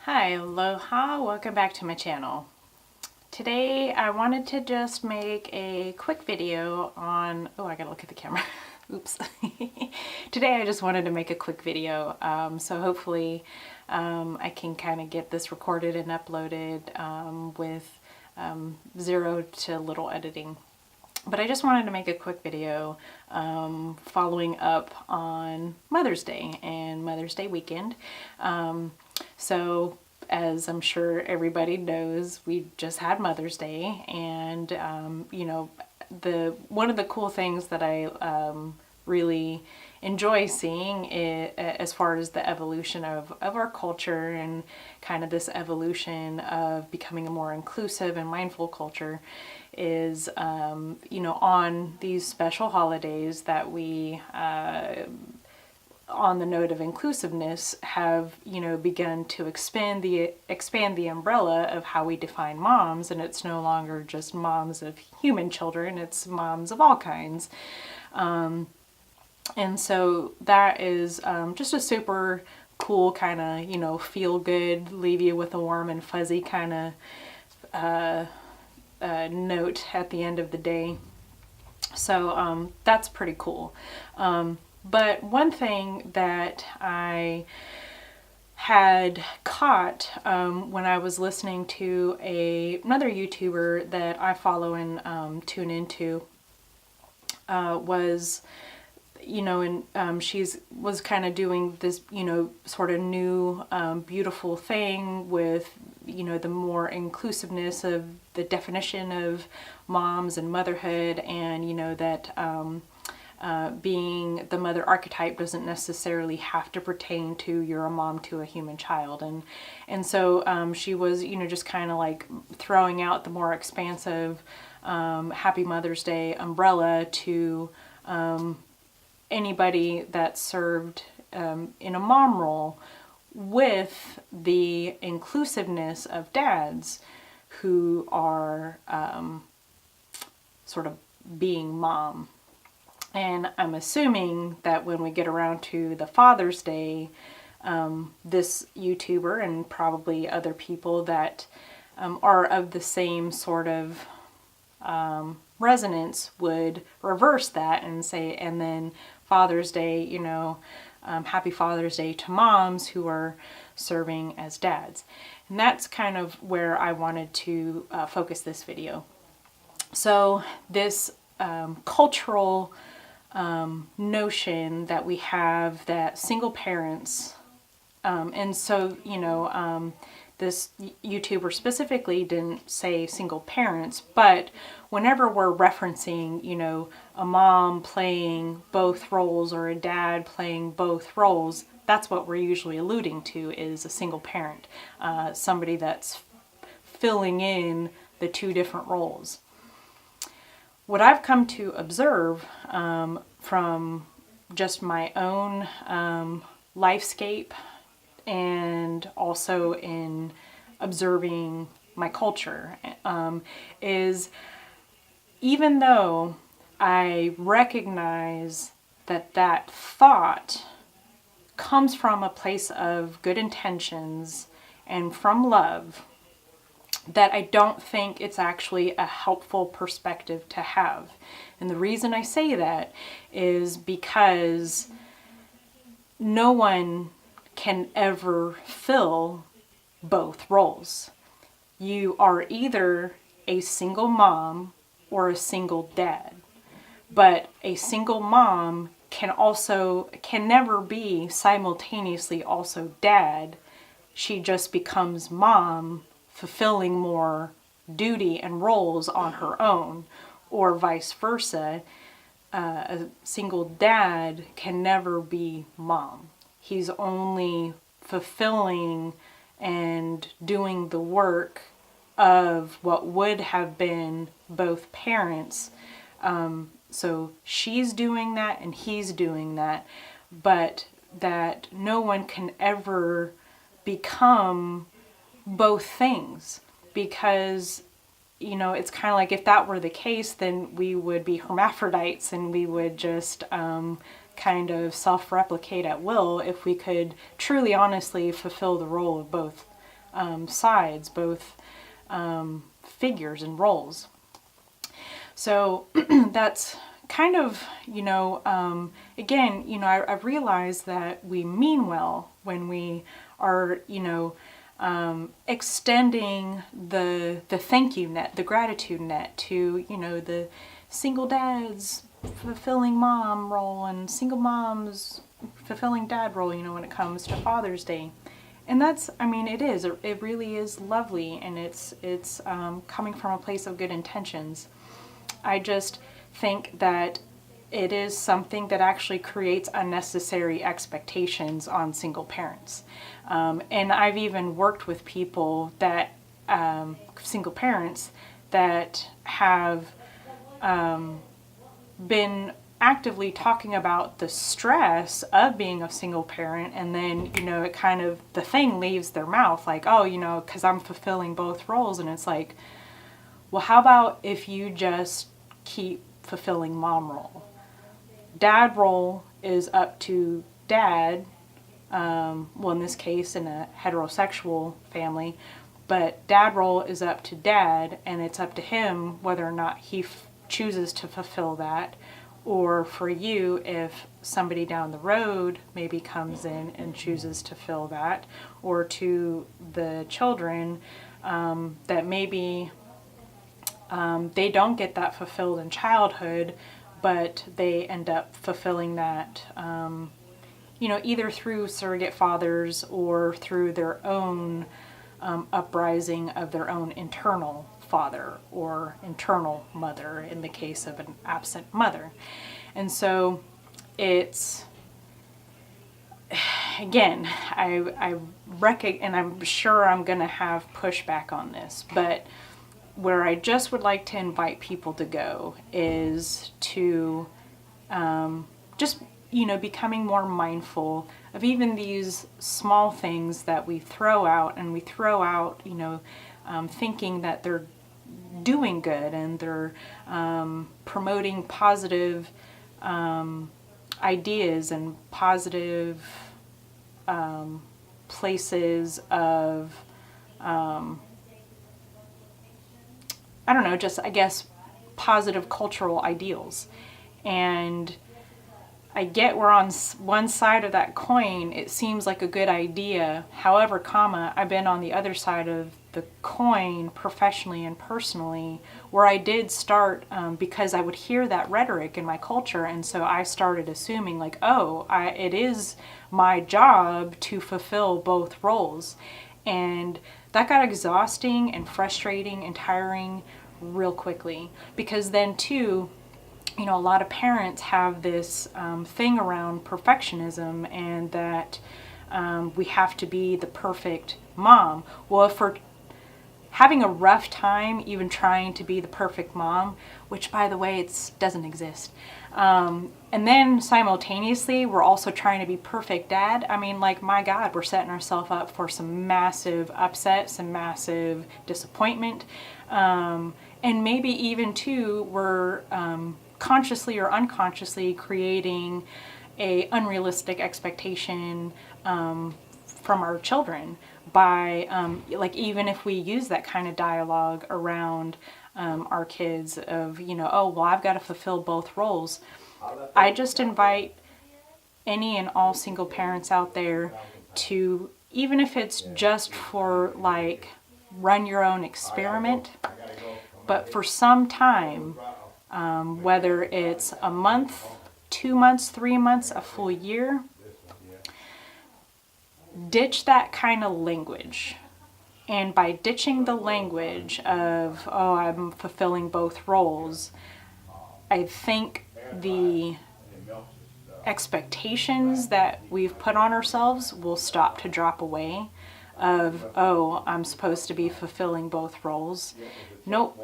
Hi, aloha, welcome back to my channel. Today I wanted to just make a quick video on, I gotta look at the camera, oops. Today I just wanted to make a quick video, so hopefully I can kind of get this recorded and uploaded with zero to little editing. But I just wanted to make a quick video following up on Mother's Day and Mother's Day weekend. So as I'm sure everybody knows, we just had Mother's Day, and one of the cool things that I really enjoy seeing as far as the evolution of our culture and kind of this evolution of becoming a more inclusive and mindful culture is on these special holidays that we on the note of inclusiveness have begun to expand the umbrella of how we define moms, and it's no longer just moms of human children, it's moms of all kinds. And so that is just a super cool kind of feel good, leave you with a warm and fuzzy kind of note at the end of the day. So that's pretty cool. But one thing that I had caught when I was listening to another YouTuber that I follow and tune into was, and she was kind of doing this, sort of new beautiful thing with, the more inclusiveness of the definition of moms and motherhood, and, that being the mother archetype doesn't necessarily have to pertain to you're a mom to a human child. And so she was, just kind of like throwing out the more expansive Happy Mother's Day umbrella to anybody that served in a mom role, with the inclusiveness of dads who are sort of being mom. And I'm assuming that when we get around to the Father's Day, this YouTuber and probably other people that are of the same sort of resonance would reverse that and say, and then Father's Day, Happy Father's Day to moms who are serving as dads. And that's kind of where I wanted to focus this video. So this cultural notion that we have that single parents, and so, this YouTuber specifically didn't say single parents, but whenever we're referencing, a mom playing both roles or a dad playing both roles, that's what we're usually alluding to is a single parent, somebody that's filling in the two different roles. What I've come to observe from just my own lifescape and also in observing my culture is, even though I recognize that thought comes from a place of good intentions and from love, that I don't think it's actually a helpful perspective to have. And the reason I say that is because no one can ever fill both roles. You are either a single mom or a single dad. But a single mom can never be simultaneously also dad. She just becomes mom, fulfilling more duty and roles on her own, or vice versa. A single dad can never be mom. He's only fulfilling and doing the work of what would have been both parents. So she's doing that and he's doing that, but that no one can ever become both things, because it's kind of like, if that were the case, then we would be hermaphrodites and we would just kind of self-replicate at will if we could truly honestly fulfill the role of both sides, both figures and roles. So that's kind of, again, I've realized that we mean well when we are, extending the thank you net, the gratitude net to, the single dads fulfilling mom role and single moms fulfilling dad role, when it comes to Father's Day. And that's, it really is lovely, and it's coming from a place of good intentions. I just think that it is something that actually creates unnecessary expectations on single parents. And I've even worked with people that, single parents, that have been actively talking about the stress of being a single parent, and then, it kind of, the thing leaves their mouth, like, oh, because I'm fulfilling both roles. And it's like, well, how about if you just keep fulfilling mom role? Dad role is up to dad, well, in this case, in a heterosexual family, but dad role is up to dad, and it's up to him whether or not he chooses to fulfill that. Or for you, if somebody down the road maybe comes in and chooses to fill that, or to the children, that maybe they don't get that fulfilled in childhood, but they end up fulfilling that, either through surrogate fathers or through their own uprising of their own internal father or internal mother in the case of an absent mother. And so it's, again, I reckon, and I'm sure I'm going to have pushback on this, but where I just would like to invite people to go is to just, becoming more mindful of even these small things that we throw out, and we throw out, thinking that they're doing good and they're promoting positive ideas and positive places of, just, I guess, positive cultural ideals. And I get we're on one side of that coin, it seems like a good idea. However, I've been on the other side of the coin professionally and personally, where I did start, because I would hear that rhetoric in my culture, and so I started assuming like, it is my job to fulfill both roles. And that got exhausting and frustrating and tiring real quickly, because then too, a lot of parents have this thing around perfectionism, and that we have to be the perfect mom. Well, if we're having a rough time even trying to be the perfect mom, which, by the way, it doesn't exist, and then simultaneously we're also trying to be perfect dad, my God, we're setting ourselves up for some massive upset, some massive disappointment, and maybe even too, we're consciously or unconsciously creating a unrealistic expectation from our children by even if we use that kind of dialogue around our kids of, I've got to fulfill both roles. I just invite any and all single parents out there to, even if it's just for run your own experiment, but for some time, whether it's a month, 2 months, 3 months, a full year, ditch that kind of language. And by ditching the language of, I'm fulfilling both roles, I think the expectations that we've put on ourselves will stop to drop away of, I'm supposed to be fulfilling both roles. Nope.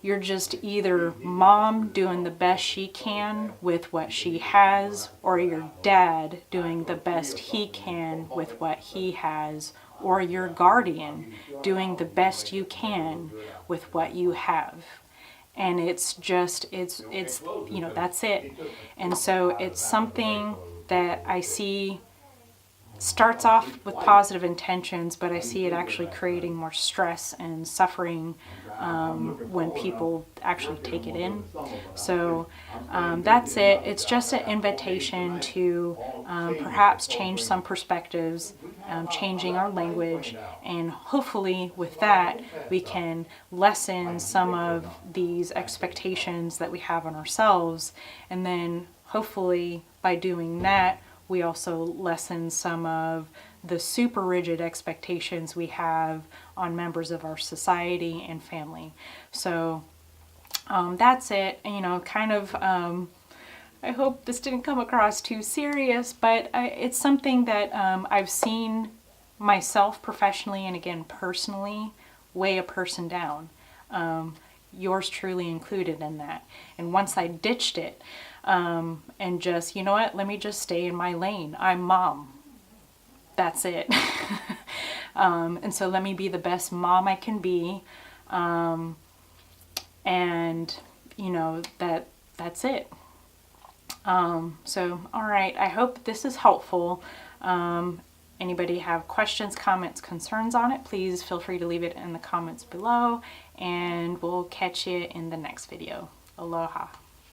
You're just either mom doing the best she can with what she has, or your dad doing the best he can with what he has, or your guardian doing the best you can with what you have. And it's that's it. And so it's something that I see starts off with positive intentions, but I see it actually creating more stress and suffering when people actually take it in. So that's it. It's just an invitation to perhaps change some perspectives, changing our language, and hopefully with that we can lessen some of these expectations that we have on ourselves, and then hopefully by doing that we also lessen some of the super rigid expectations we have on members of our society and family. So that's it. You know, kind of, I hope this didn't come across too serious, but it's something that I've seen myself professionally and again personally weigh a person down. Yours truly included in that. And once I ditched it and just, you know what, let me just stay in my lane. I'm mom. That's it. And so let me be the best mom I can be. And you know, that's it. So, all right. I hope this is helpful. Anybody have questions, comments, concerns on it, please feel free to leave it in the comments below, and we'll catch you in the next video. Aloha.